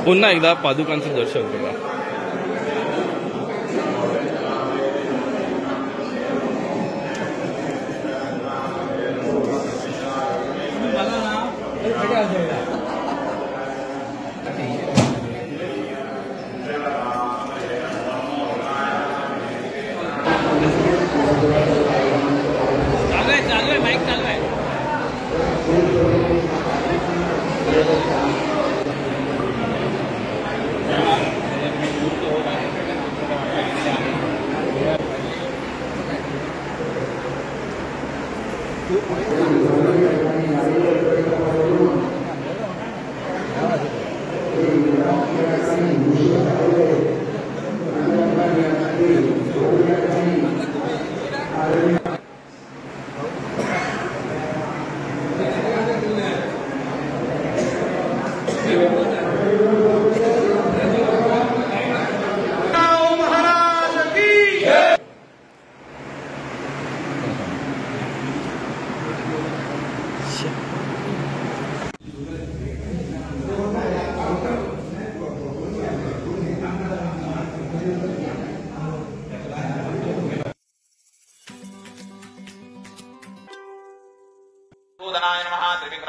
पुन्हा एकदा पादुकांचं दर्शन करा। चालू आहे माईक चालू आहे।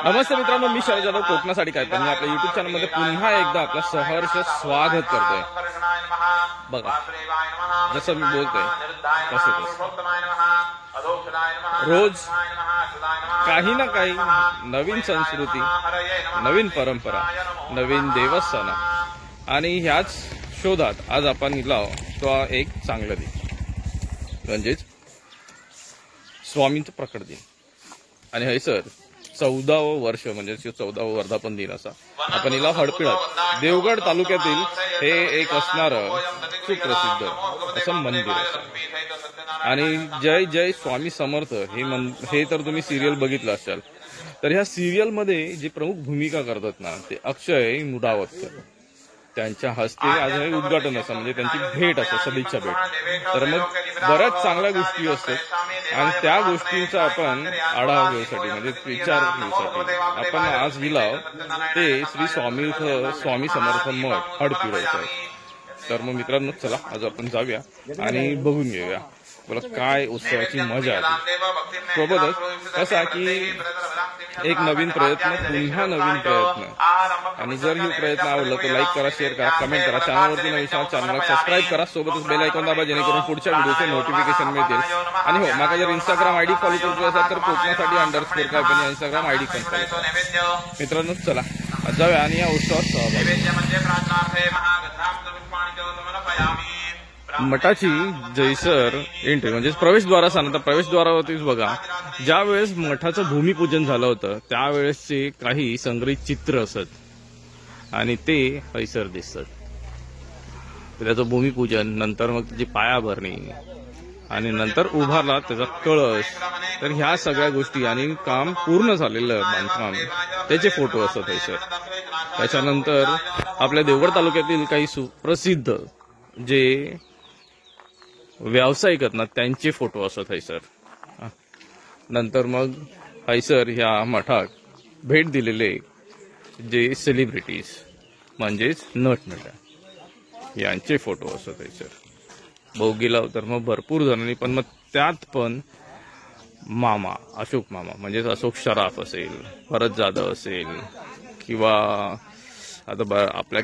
नमस्ते मित्रांनो, मी शरद जाधव कोकणासाठी काय पण आपल्या युट्यूब चॅनल मध्ये पुन्हा एकदा आपलं सहर्ष स्वागत करतोय। बघा जसं मी बोलतोय तसं रोज काही ना काही नवीन संस्कृती, नवीन परंपरा, नवीन देवस्थान आणि ह्याच शोधात आज आपण निघालो तो एक चांगला दिन म्हणजेच स्वामींचं प्रकट दिन। आणि हे सर 14वं वर्ष म्हणजे 14वं वर्धापन दिन असा आपण हिला हडपिळत देवगड तालुक्यातील हे एक असणारं सुप्रसिद्ध असं मंदिर असं। आणि जय जय स्वामी समर्थ हे तर तुम्ही सिरियल बघितलं असाल, तर ह्या सिरियल मध्ये जे प्रमुख भूमिका करतात ना ते अक्षय मुडावतकर, त्यांच्या हस्ते आज हे उद्घाटन असं म्हणजे त्यांची भेट असं सदिच्छा भेट। तर मग बऱ्याच चांगल्या गोष्टी असतात आणि त्या गोष्टींचा आपण आढावा घेण्यासाठी म्हणजे विचार घेण्यासाठी आपण आज गेलो ते श्री स्वामी समर्थ मठ हडपिळत। तर मग मित्रांनो चला आज आपण जाऊया आणि बघून घेऊया बोला काय उत्सवाची मजा आली। सोबतच कसा की एक नवीन प्रयत्न, पुन्हा नवीन प्रयत्न। आणि जर ही प्रयत्न आवडला तर लाईक करा, शेअर करा, कमेंट करा, चॅनलवरती नवीन चॅनलला सबस्क्राईब करा, सोबतच बेल आयकॉन दाबा जेणेकरून पुढच्या व्हिडिओचे नोटिफिकेशन मिळतील। आणि हो माका जर इंस्टाग्राम आयडी फॉलो करायचं असेल तर कोकणासाठी अंडरस्कोर काय पण इंस्टाग्राम आयडी पण फॉलो करा। मित्रांनो चला जाऊया आणि या उत्सवात सहभागी। मठाची जैसर एंट्री म्हणजे प्रवेशद्वार असा ना, तर प्रवेशद्वारावरतीच बघा ज्या वेळेस मठाचं भूमिपूजन झालं होतं त्यावेळेसचे काही संग्रहित चित्र असत आणि ते हैसर दिसतात। त्याचं भूमिपूजन नंतर मग त्याची पायाभरणी आणि नंतर उभारला त्याचा कळस, तर ह्या सगळ्या गोष्टी आणि काम पूर्ण झालेलं बांधकाम त्याचे फोटो असत हैसर। त्याच्यानंतर आपल्या देवगड तालुक्यातील काही सुप्रसिद्ध जे व्यावसायिक आहेत ना त्यांचे फोटो असत हैसर। नंतर मग हैसर ह्या मठात भेट दिलेले जे सेलिब्रिटीज म्हणजेच नटनट्या यांचे फोटो असत हैसर। भाऊ गेला तर मग भरपूर जणांनी, पण मग त्यात पण मामा अशोक मामा म्हणजेच अशोक शराफ असेल, भरत जाधव असेल किंवा आता आपल्या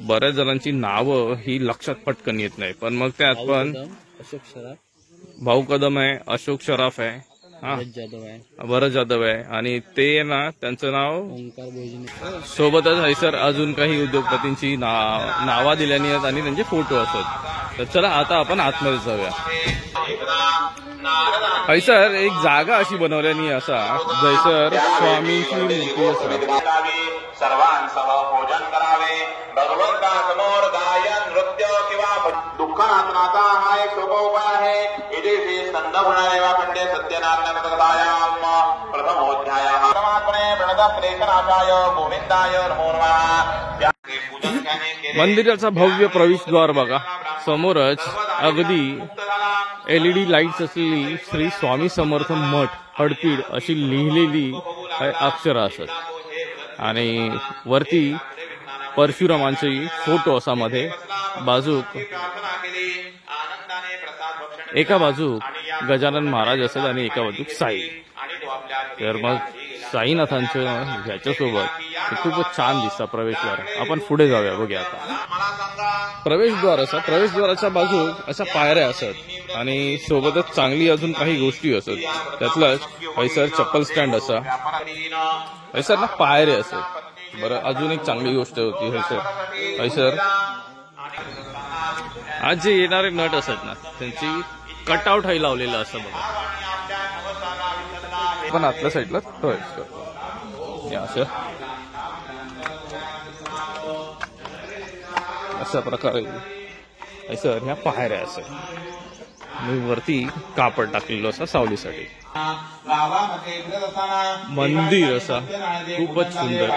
बऱ्याच जणांची नावं ही लक्षात पटकन येत नाही, पण मग त्यात पण अशोक शराफ, भाऊ कदम आहे, अशोक शराफ आहे, भरत जाधव आहे आणि ते ना त्यांचं नाव ओंकार भोजने। सोबतच हैसर अजून काही उद्योगपतींची नावा दिल्यानी आहेत आणि त्यांचे फोटो असत। तर चला आता आपण आतमध्ये जाऊया। हैसर एक जागा अशी बनवल्यानी असा जैसर स्वामींची मूर्ती असते। सर्वांसह भोजन करावे, भगवंता समोर गायन नृत्य किंवा दुःखनाशनाचा हा एक सोपोपाय आहे। इथे श्री स्कंद गुणादेवा खंडे सत्यनारायण कथायाम प्रथमोध्यायः परमात्मने प्रणतक्लेशनाशाय गोविंदाय नमो नमः। मंदिराचा भव्य प्रवेशद्वार बघा, समोरच अगदी LED लाईट्स असलेली श्री स्वामी समर्थ मठ हडपीड अशी लिहिलेली अक्षरं असत आणि वरती परशुरामांचे फोटो असा मध्ये बाजूक एका बाजूक गजानन महाराज असत आणि एका बाजूक साई. तर मग साईनाथांचं ह्याच्यासोबत खूपच छान दिसतं प्रवेशद्वार. आपण पुढे जाऊया, बघूया आता. प्रवेशद्वार असा, प्रवेशद्वाराच्या बाजूक अशा पायऱ्या असत आणि सोबतच चांगली अजून काही गोष्टी असत. त्यातलंच पैसर चप्पल स्टँड असा, पैसर ना पायरे असत. बरं, अजून एक चांगली गोष्ट होती पैसर आज जे येणारे नट असत ना त्यांची कटआउट हाई लावलेलं असं बघा. पण आतल्या साईडला प्रवेश करतो असं अशा प्रकारे सर ह्या पायऱ्या असं आणि वरती कापड टाकलेलं असं सावलीसाठी. मंदिर असा खूपच सुंदर.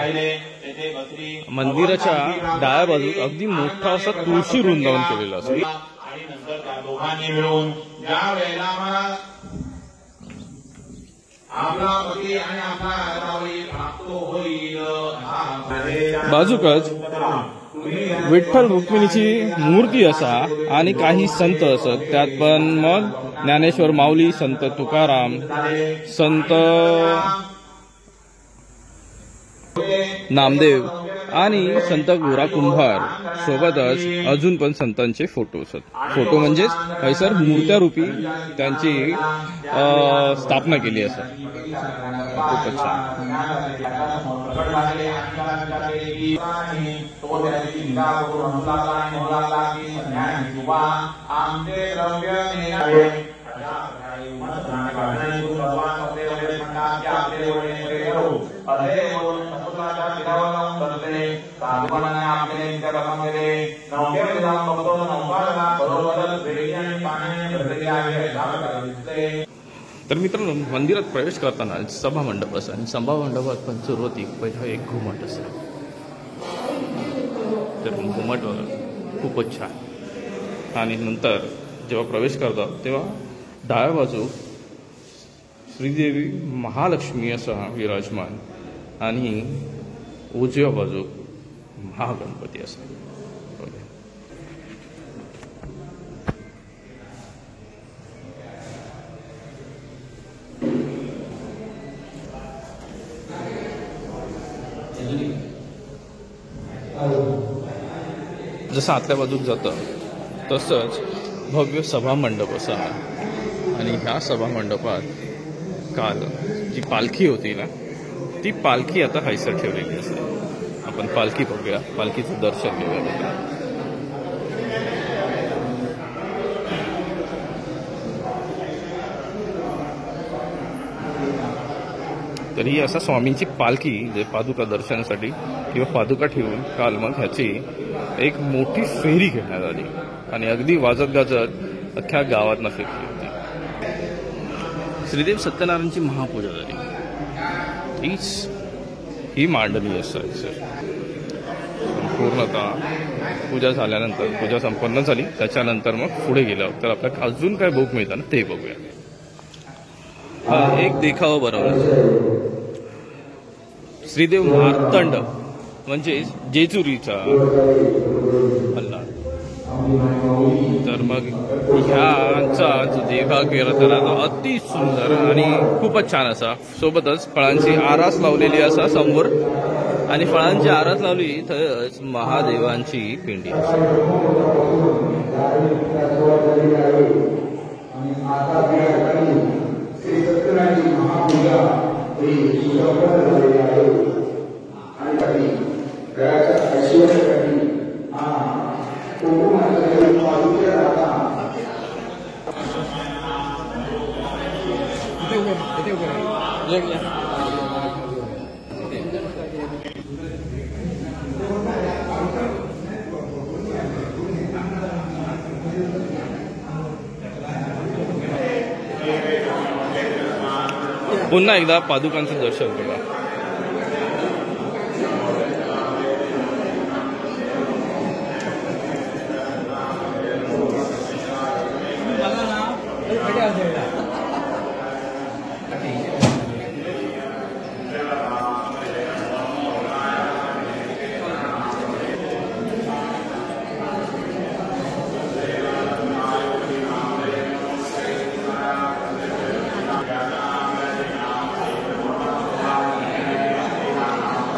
मंदिराच्या डाव्या बाजूक अगदी मोठा असा तुळशी वृंदावन केलेलं असं. बाजूकच विठ्ठल रुक्मिणीची मूर्ती असा आणि काही संत असत. त्यात पण मग ज्ञानेश्वर माऊली, संत तुकाराम, संत नामदेव आणि संत गोरा कुंभार सोबतच अजून पण संतांचे फोटो असत. फोटो म्हणजेच हैसर मूर्त्यारूपी त्यांची स्थापना केली असत. खूपच छान. तर मित्रांनो, मंदिरात प्रवेश करताना सभा मंडप असतो आणि सभा मंडपात पण सुरुवातीक पहिला एक घुमट असतो. तर घुमट खूपच छान. आणि नंतर जेव्हा प्रवेश करतात तेव्हा डाव्या बाजू श्रीदेवी महालक्ष्मी असा विराजमान आणि उजव्या बाजू महागणपती असा. जसं आतल्या बाजूक जातं तसंच भव्य सभा मंडप असा. आणि ह्या सभा मंडपात काल जी पालखी होती ना ती पालखी आता हैसर ठेवलेली असते. आपण पालखी बघूया, पालखीचं दर्शन घेऊया. तर ही असा स्वामींची पालखी जे पादुका दर्शनासाठी किंवा पादुका ठेवून काल मग ह्याची एक मोठी फेरी घेण्यात आली आणि अगदी वाजत गाजत अख्ख्या गावातनं फिरली होती. श्रीदेव सत्यनारायणची महापूजा झाली. ही मांडणी असायची. संपूर्णतः पूजा झाल्यानंतर पूजा संपन्न झाली. त्याच्यानंतर मग पुढे गेल्यावर तर आपल्याला अजून काय भोग मिळतं ना ते बघूया. एक देखावा बरोबर श्रीदेव मार्तंड म्हणजे जेजुरीचा हल्ला. तर मग ह्यांचा जो देखावा केला त्याला अति सुंदर आणि खूपच छान असा. सोबतच फळांची आरास लावलेली असा समोर आणि फळांची आरास लावली तर महादेवांची पिंडी. पुन्हा एकदा पादुकांचं दर्शन करा.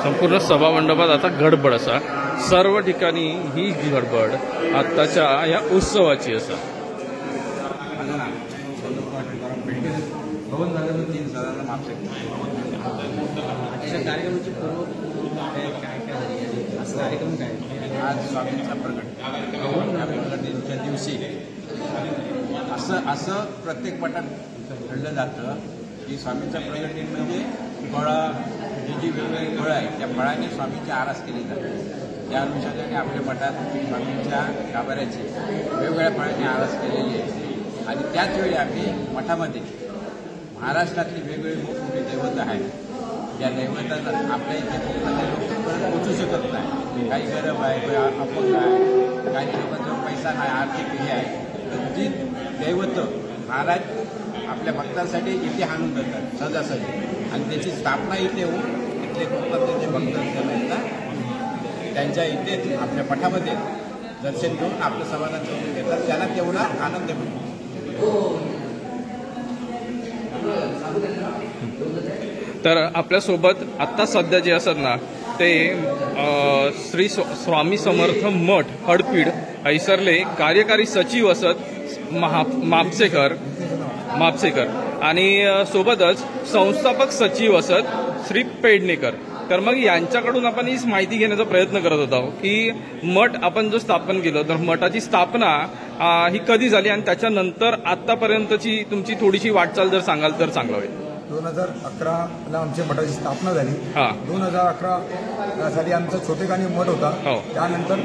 संपूर्ण सभामंडपात आता गडबड असा, सर्व ठिकाणी ही गडबड आत्ताच्या या उत्सवाची असा. कार्यक्रमाची पूर्व काय असं कार्यक्रम काय आज स्वामींचा प्रगटीच्या दिवशी असं प्रत्येक मठात घडलं जातं की स्वामींचा प्रगटी म्हणजे फळं, ही जी वेगवेगळी फळं आहेत त्या फळांनी स्वामींची आरास केली जाते. त्या अनुषंगाने आपल्या मठात स्वामींच्या गाभाऱ्याची वेगवेगळ्या फळांनी आरास केलेली आहे. आणि त्याच वेळी आम्ही मठामध्ये महाराष्ट्रातली वेगवेगळी मोठमोठी दैवतं आहेत. या दैवतांना आपल्या इथे लोकांपर्यंत पोचू शकत नाही. काही गरब आहे, काही अपंग आहे, काही लोकांचा पैसा नाही, आर्थिक हे आहे. तर जी दैवतं महाराज आपल्या भक्तांसाठी इथे आणून देतात सहजासहजी, आणि त्याची स्थापना इथे होऊन इथले लोकांचे जे भक्त येतात त्यांच्या इथे आपल्या मठामध्ये दर्शन घेऊन आपलं समाधान करून घेतात. त्यांना तेवढा आनंद मिळतो. तर आपल्यासोबत आत्ता सध्या जे असत ना ते श्री स्वामी समर्थ मठ हडपीड हैसरले कार्यकारी सचिव असत मापसेकर आणि सोबतच संस्थापक सचिव असत श्री पेडणेकर. तर मग यांच्याकडून आपण ही माहिती घेण्याचा प्रयत्न करत होतो की मठ आपण जो स्थापन केलं तर मठाची स्थापना ही कधी झाली आणि त्याच्यानंतर आतापर्यंतची तुमची थोडीशी वाटचाल जर सांगाल तर चांगलं होईल. 2011ला आमच्या मठाची स्थापना झाली. 2011 साली आमचा छोटेखानी मठ होता. त्यानंतर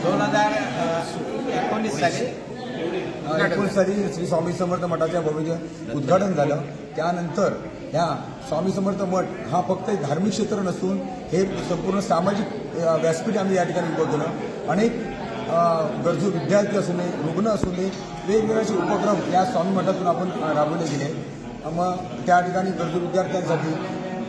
2019 साली श्री स्वामी समर्थ मठाच्या भव्य उद्घाटन झालं. त्यानंतर ह्या स्वामी समर्थ मठ हा फक्त एक धार्मिक क्षेत्र नसून हे संपूर्ण सामाजिक व्यासपीठ आम्ही या ठिकाणी उभं केलं. अनेक गरजू विद्यार्थी असू नये, रुग्ण असू नये, वेगवेगळे उपक्रम या स्वामी मठातून आपण राबवले गेले. मग त्या ठिकाणी गरजू विद्यार्थ्यांसाठी,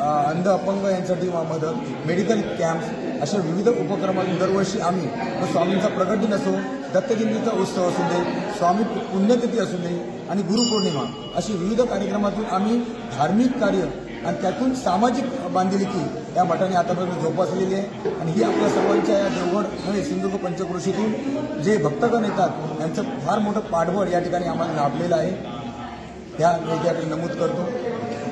अंध अपंग यांसाठी मदत, मेडिकल कॅम्प्स अशा विविध उपक्रमातून दरवर्षी आम्ही स्वामींचा प्रगटदिन असो, दत्तजयंतीचा उत्सव असू दे, स्वामी पुण्यतिथी असू दे आणि गुरुपौर्णिमा अशी विविध कार्यक्रमातून आम्ही धार्मिक कार्य आणि त्यातून सामाजिक बांधिलकी या मठाने आतापर्यंत जोपासलेली आहे. आणि ही आपल्या सर्वांच्या या देवगड आणि सिंधुदुर्ग पंचक्रोशीतून जे भक्तगण येतात यांचं फार मोठं पाठबळ या ठिकाणी आम्हाला लाभलेलं आहे. ह्या ठिकाणी नमूद करतो.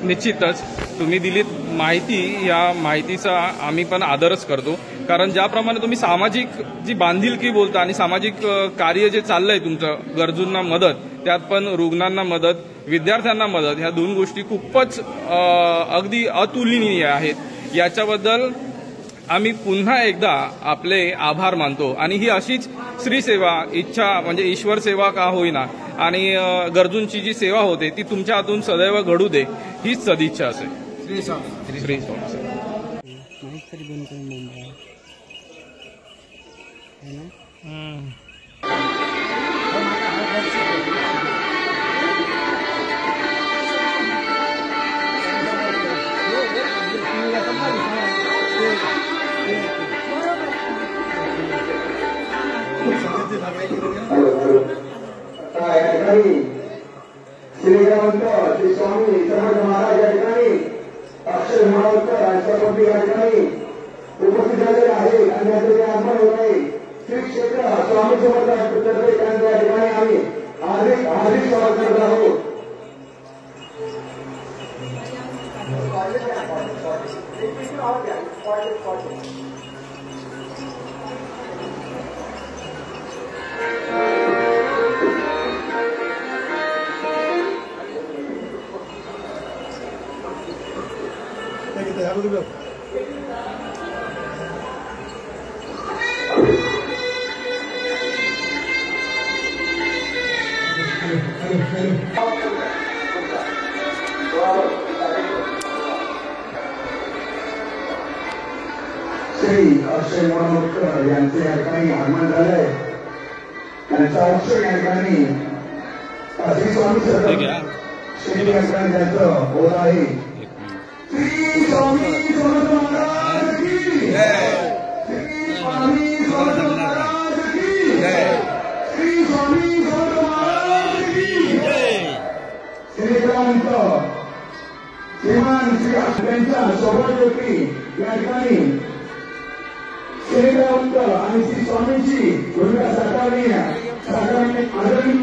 निश्चितच तुम्ही दिलीत माहिती, या माहितीचा आम्ही पण आदरच करतो. कारण ज्याप्रमाणे तुम्ही सामाजिक जी बांधिलकी बोलता आणि सामाजिक कार्य जे चाललंय तुमचं, गरजूंना मदत, त्यात पण रुग्णांना मदत, विद्यार्थ्यांना मदत, ह्या दोन गोष्टी खूपच अगदी अतुलनीय आहेत. याच्याबद्दल आम्ही पुन्हा एकदा आपले आभार मानतो. आणि ही अशीच श्री सेवा, इच्छा म्हणजे ईश्वर सेवा का होईना, आणि गरजूंची जी सेवा होते ती तुमच्या हातून सदैव घडू दे हीच सदिच्छा असेल. श्री स्वामी. श्री स्वामी. श्रीग्रंथ श्री स्वामी समर्थ महाराज या ठिकाणी अक्षर म्हणून राष्ट्रपती या ठिकाणी उपस्थित झालेले आहेत. आणि याचे आगमन होत आहे. श्री क्षेत्र स्वामी समर्थ या ठिकाणी आम्ही हार्दिक स्वागत करत आहोत. श्री अक्षय मनोहर यांचे या ठिकाणी आगमन झालंय. त्यांचा उत्सव या ठिकाणी श्री स्वामी समर्थ श्री या ठिकाणी त्यांचं होत आहे. श्री स्वामी समर्थ महाराज की जय. श्री स्वामी समर्थ महाराज की जय. श्री स्वामी समर्थ महाराज की जय. श्रीग्रंथ श्रीमान श्री त्यांच्या सौभाग्यवती या ठिकाणी सेवावंत आणि श्री स्वामींची भूमिका साकारणे आदरणीय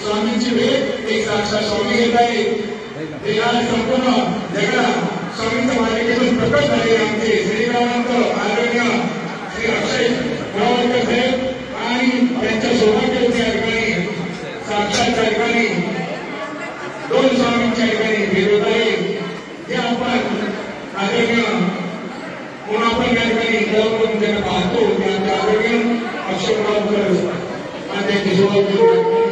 स्वामींची भेट एक साक्षात स्वामी घेत आहे ते आज संपूर्ण जगात स्वामींच्या मालिकेतून प्रकट झाले आमचे श्रीरामांत आदरणीय श्री अक्षय गावकर साहेब आणि त्यांच्या सौभाग्यवती या ठिकाणी साक्षात त्या ठिकाणी दोन स्वामींच्या ठिकाणी भेट होत आहे हे आपण आदरणीय म्हणून आपण या ठिकाणी करून ज्यांना पाहतो ते आमचे आदरणीय अक्षय गावकर आणि त्यांची सौभाग्यवती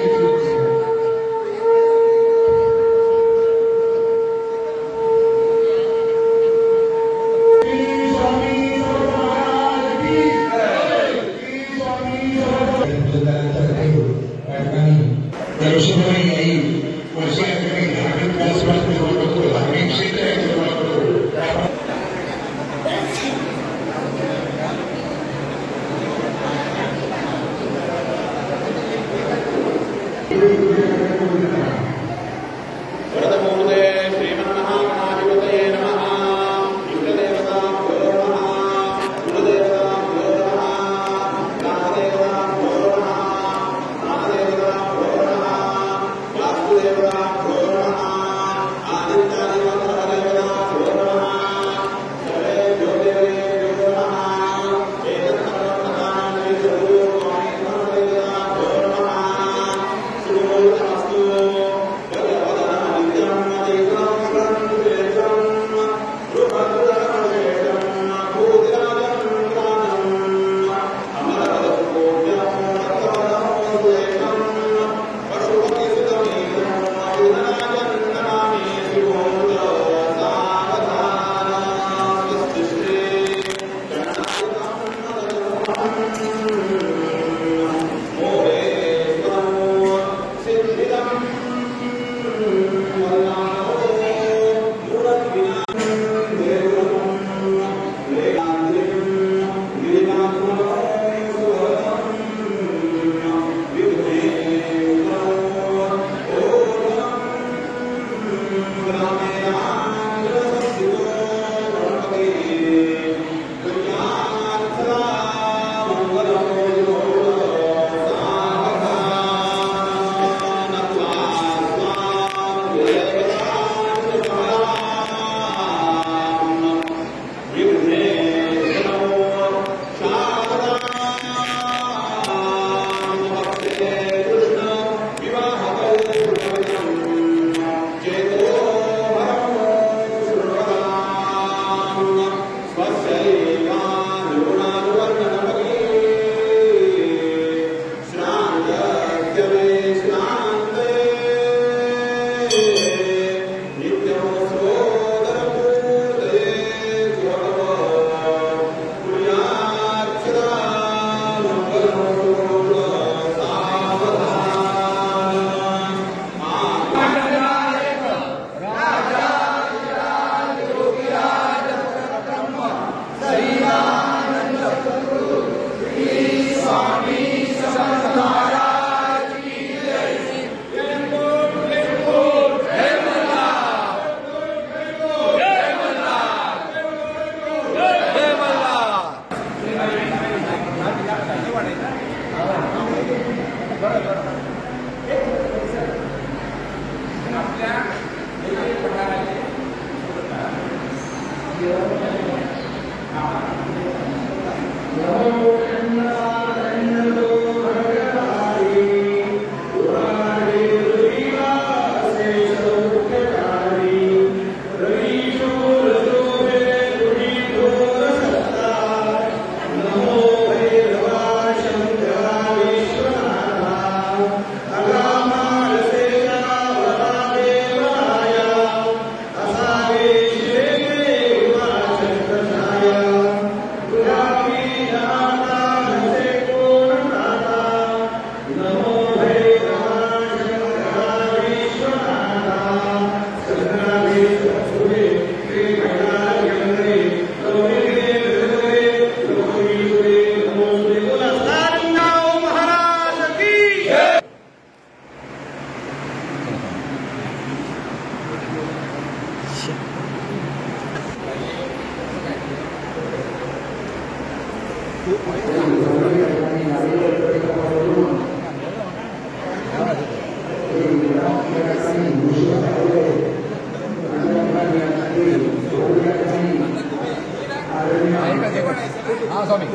हा स्वामी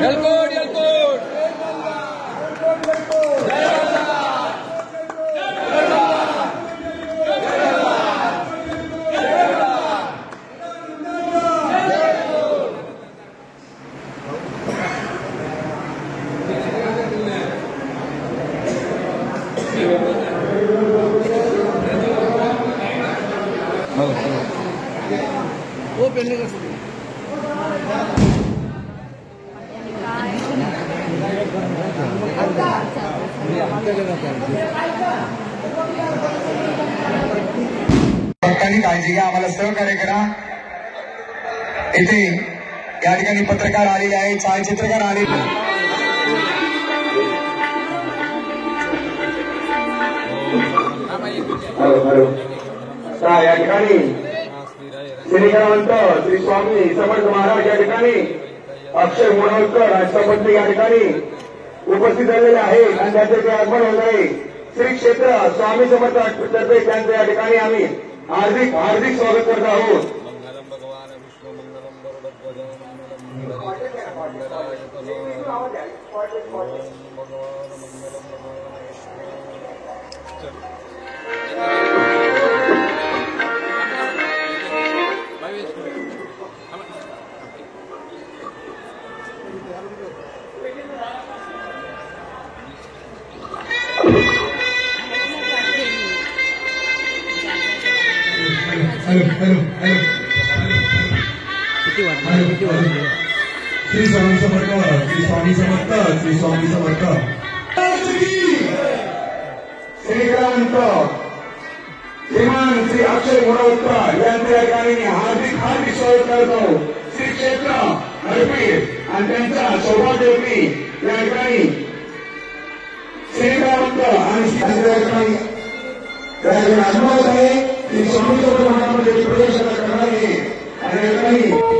एलकोट एलकोट वो पेन लेकर भक्तांनी काळजी घ्या, आम्हाला सहकार्य करा. इथे या ठिकाणी पत्रकार आलेले आहेत, छायाचित्रकार आलेले. या ठिकाणी श्रीकरावंत श्री स्वामी समर्थ महाराज या ठिकाणी अक्षय मोडवकर राष्ट्रपती या ठिकाणी उपस्थित झालेले आहेत आणि त्याचे ते आगमन होत आहे. श्री क्षेत्र स्वामी समर्थ तर्फे त्यांचं या ठिकाणी आम्ही हार्दिक हार्दिक स्वागत करत आहोत. श्री स्वामी समर्थ श्री स्वामी समर्थ श्री स्वामी समर्थ श्रीकांत श्रीमान श्री अक्षय मोडवकर यांच्या या ठिकाणी हार्दिक हार्दिक स्वागत करतो. श्री क्षेत्र अर्पित आणि त्यांच्या सौभाग्यवती या ठिकाणी श्रीकांत आणि त्यांच्या ठिकाणी अनुभव आहे की स्वामी समर्थ मठामध्ये प्रवेश करणार आहे आणि या ठिकाणी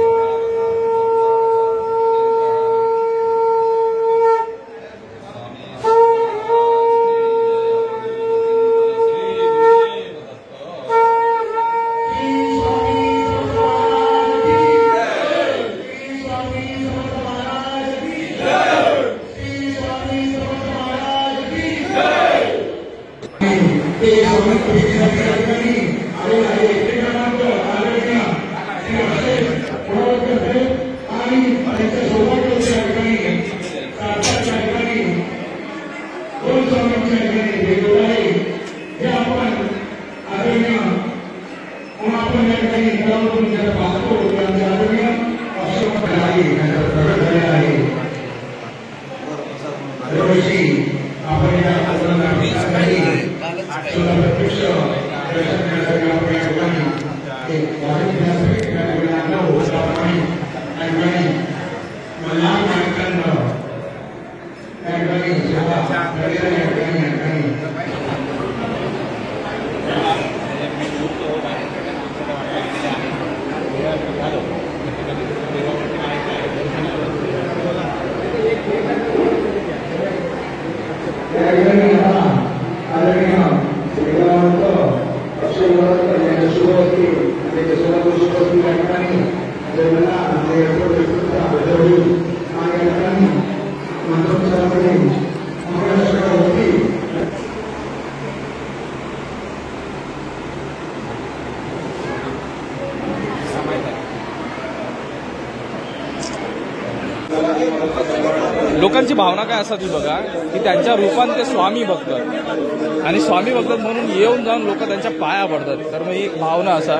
लोकांची भावना काय असतात ती बघा की त्यांच्या रूपात ते स्वामी बघतात आणि स्वामी बघतात म्हणून येऊन जाऊन लोक त्यांच्या पाया पडतात. तर मग एक भावना असा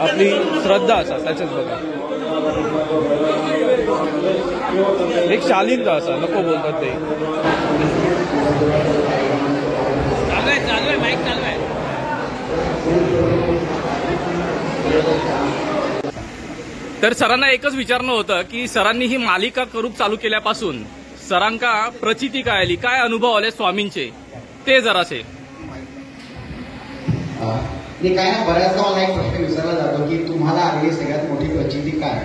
आपली श्रद्धा असा त्याच्याच बघा एक शालीनता असा नको बोलतात ते. चालू आहे माईक चालू आहे. तर सरांना एकच विचारणं होतं की सरांनी ही मालिका करूक चालू केल्यापासून सरांका प्रचिती काय आली, काय अनुभव आले स्वामींचे ते जरासे. आणि काय ना बऱ्याचदा मला एक प्रश्न विचारला जातो की तुम्हाला आलेली सगळ्यात मोठी प्रचिती काय.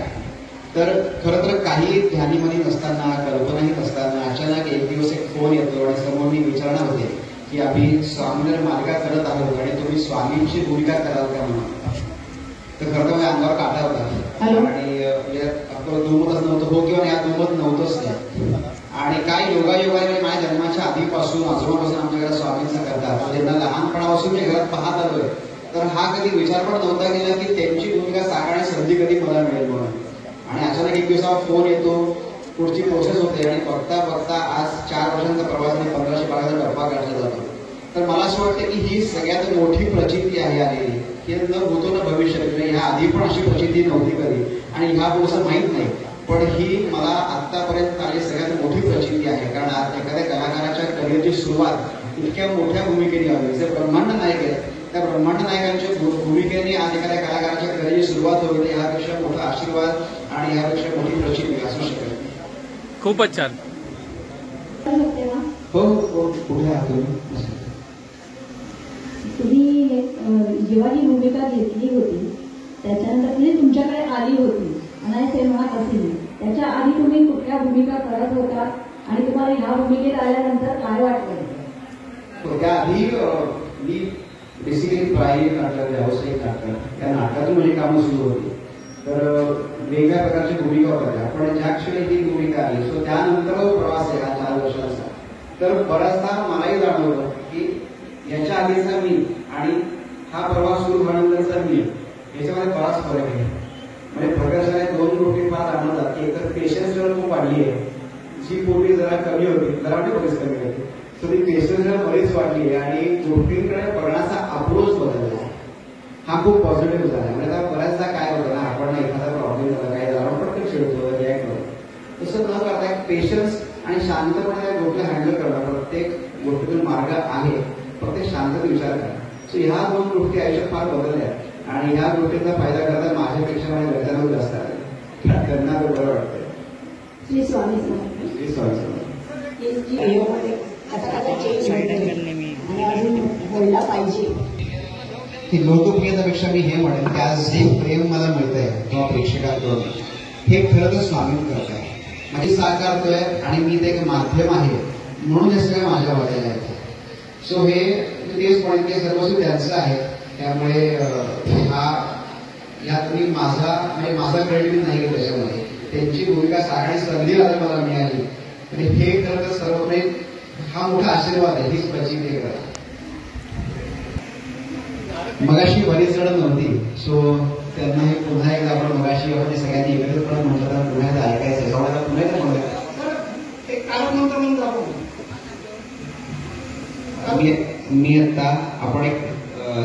तर खरं तर काही ध्यानीमनी नसताना, कल्पनाही नसताना अचानक एक दिवस एक फोन येतो आणि समोर मी विचारणार होते की आम्ही स्वामींवर मालिका करत आहोत आणि तुम्ही स्वामींची भूमिका कराल का म्हणून. तर खरं तर माझ्या अंगावर काटा होता आणि आपलं दुमतच नव्हतं हो किंवा या दुमत नव्हतंच नाही. आणि काय योगायोगाने माझ्या जन्माच्या आधीपासून आजोबापासून आमच्या घरात स्वामींचा करतात, त्यांना लहानपणापासून मी घरात पाहत आलोय. तर हा कधी विचार पण नव्हता केला की त्यांची भूमिका साकारण्याची संधी कधी मला मिळेल म्हणून. आणि अचानक एक दिवसावर फोन येतो, पुढची प्रोसेस होते आणि बघता बघता आज 4 वर्षांचा प्रवास आणि 1512चा टप्पा काढला जातो. तर मला असं वाटतं की ही सगळ्यात मोठी प्रचिती आहे आलेली. हे न भूतो न भविष्य, ह्या आधी पण अशी प्रचिती नव्हती कधी आणि ह्या पुढचं माहीत नाही. पण ही मला आतापर्यंत आली सगळ्यात मोठी प्रचिती आहे. कारण आज एखाद्या कलाकाराच्या करिअरची सुरुवात इतक्या मोठ्या भूमिकेने हवी. जे ब्रह्मांड नायक आहेत त्या ब्रह्मांड नायकांच्या भूमिकेने आज एखाद्या कलाकाराच्या करिअरची सुरुवात होईल. ह्यापेक्षा मोठा आशीर्वाद आणि ह्यापेक्षा मोठी प्रचिती असू शकेल. खूपच छान. हो पुढे आलो. तुम्ही जेव्हा ही भूमिका घेतली होती त्याच्यानंतर म्हणजे तुमच्याकडे आली होती अनाय सिनेमात असेल, त्याच्या आधी तुम्ही कुठल्या भूमिका करत होता आणि तुम्हाला ह्या भूमिकेत आल्यानंतर काय वाटलं? त्याआधी मी बेसिकली प्रायव्हेट नाटक, व्यावसायिक नाटक त्या नाटकातून माझी कामं सुरू होती. तर वेगळ्या प्रकारची भूमिका होत्या. पण ज्या क्षणी ती भूमिका आली सो त्यानंतर प्रवास आहे हा 4 वर्षांचा. तर बराचदा मलाही जाणवलं की याच्या आधीचा मी आणि हा प्रवास सुरू झाल्यानंतरचा मी याच्यामध्ये बराच फरक आहे. म्हणजे प्रकर्षाने 2 गोष्टी फार जाणवतात की एकतर पेशन्स लेवल खूप वाढली आहे. जी पूर्वी जरा कमी होती, जरा म्हणजे बरीच कमी होती. सो ती पेशन्स लेवल बरीच वाढली आहे आणि गोष्टींकडे बघण्याचा अप्रोच बदलला आहे. हा खूप पॉझिटिव्ह झाला. म्हणजे आता बऱ्याचदा काय होतं ना, आपण एखादा प्रॉब्लेम झाला, काय झाला, आपण पटकन चिडतो, रिॲक्ट करतो. तसं न करता एक पेशन्स आणि शांतपणे त्या गोष्टी हँडल करणं, प्रत्येक गोष्टीतून मार्ग आहे, फक्त शांततेने विचार करा. सो ह्या 2 गोष्टी आयुष्यात फार बदलल्या आणि ह्या गोष्टींचा फायदा करता माझ्यापेक्षा माझ्या घरच्यांना जास्त आहे. त्यांना तो बरं वाटतं. श्री स्वामी समर्थ. श्री स्वामी समर्थ. बोलला पाहिजे की लोकप्रियतेपेक्षा मी हे म्हणेन की आज जे प्रेम मला मिळतंय किंवा प्रेक्षकांकडून हे खरं तर स्वामी करत आहे. माझी साकारतोय आणि मी ते एक माध्यम आहे म्हणून हे सगळं माझ्या वाट्याला आहे. सो हे तेच पॉईंट ते सर्वस्व त्यांचं आहे. त्यामुळे यात मी माझा क्रेडिट नाही घेत त्याच्यामध्ये. त्यांची भूमिका साकारण्याची संधी मला मिळाली आणि हे खरं तर सर्वप्रेम हा मोठा आशीर्वाद आहे. हीच प्रचिती करा. मगाशी बरीच जण नव्हती सो त्यांना हे पुन्हा एकदा आपण मगाशी आपण सगळ्यांनी एकत्रितपणे म्हटलं पुन्हा एकदा ऐकायचं सगळ्यांना पुन्हा एकदा म्हणूया. मी आता आपण एक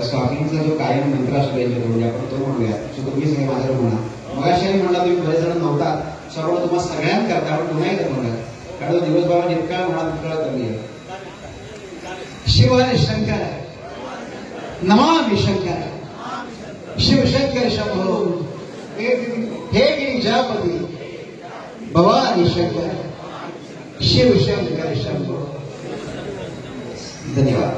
स्वामींचा जो कायम मंत्र असतो यांच्याकडून आपण तो म्हणूया. सो तुम्ही सगळे माझ्यावर म्हणा. मगाशी आम्ही म्हणला तुम्ही बरेच जण नव्हता सर्व तुम्हाला सगळ्यांना करता आपण पुन्हा एकदा म्हणूया. कारण दिवसभरात जितका म्हणा तितका कमी आहे. शिव शंकर नमामि शंकर शिवशंकर शंभो हे गिरिजापती भवानी शंकर शिवशंकर शंभो. धन्यवाद.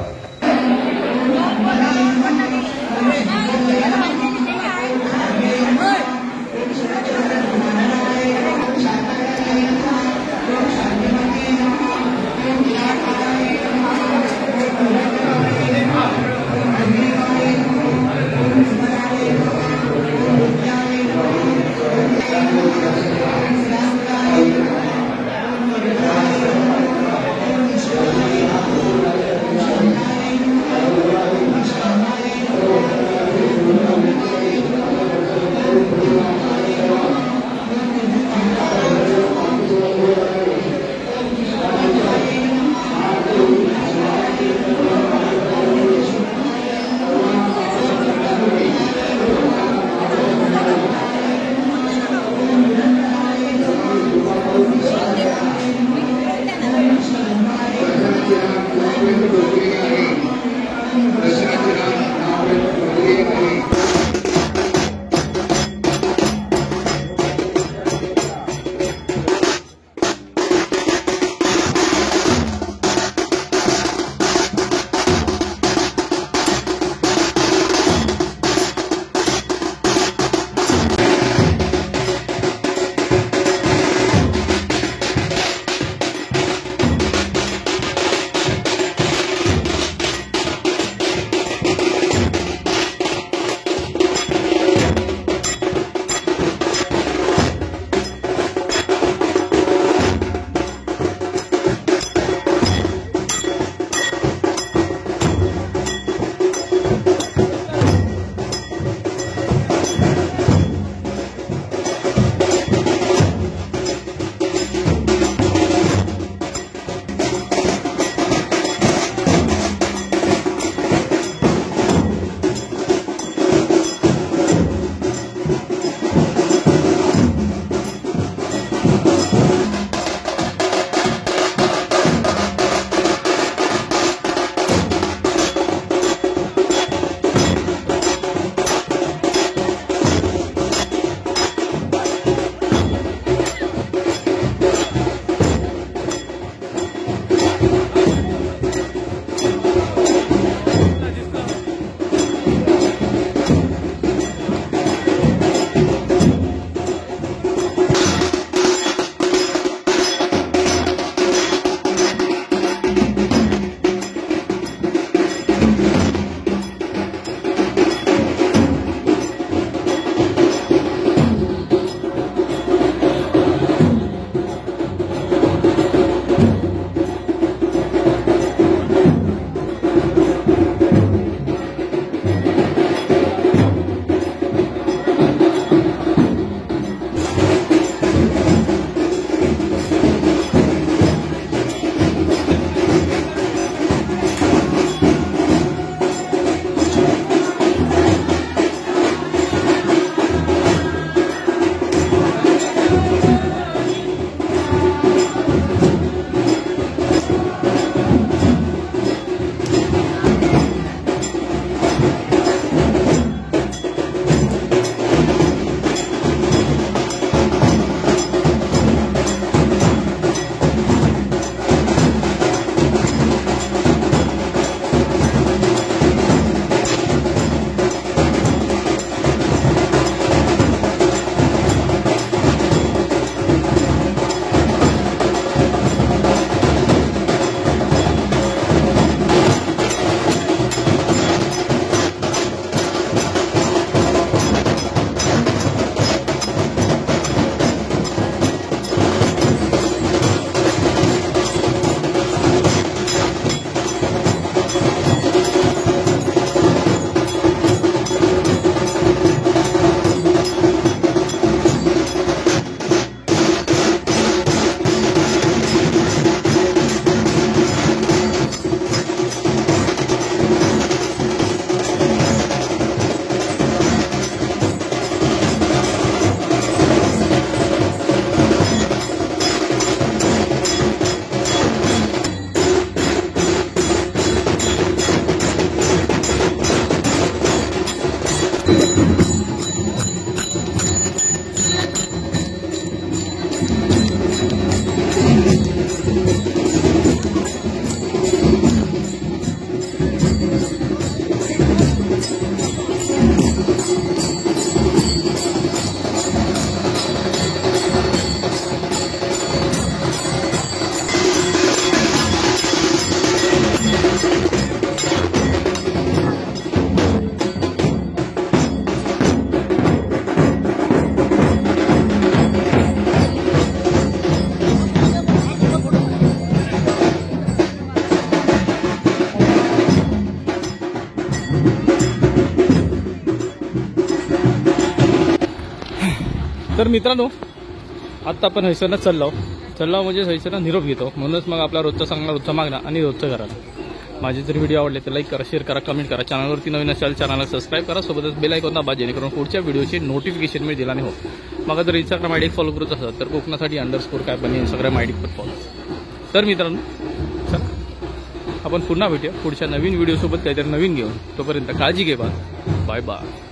तर मित्रांनो आत्ता आपण हैसरला चाललो म्हणजे हैसरला निरोप घेतो. म्हणूनच मग आपला रोजचा चांगला रोजचा मागणं आणि रोजचं घरात. माझे जर व्हिडिओ आवडले तर लाईक करा, शेअर करा, कमेंट करा. चॅनलवरती नवीन असाल चॅनलला सबस्क्राईब करा, सोबतच बेल आयकॉन दाबा जेणेकरून पुढच्या व्हिडिओचे नोटिफिकेशन मिळतील. आणि हो मग जर इंस्टाग्राम आयडी फॉलो करत असाल तर कोकणासाठी _काय पण इंस्टाग्राम आयडी पण फॉलो. तर मित्रांनो चला आपण पुन्हा भेटूया पुढच्या नवीन व्हिडिओसोबत काहीतरी नवीन घेऊन. तोपर्यंत काळजी घे. Bye bye.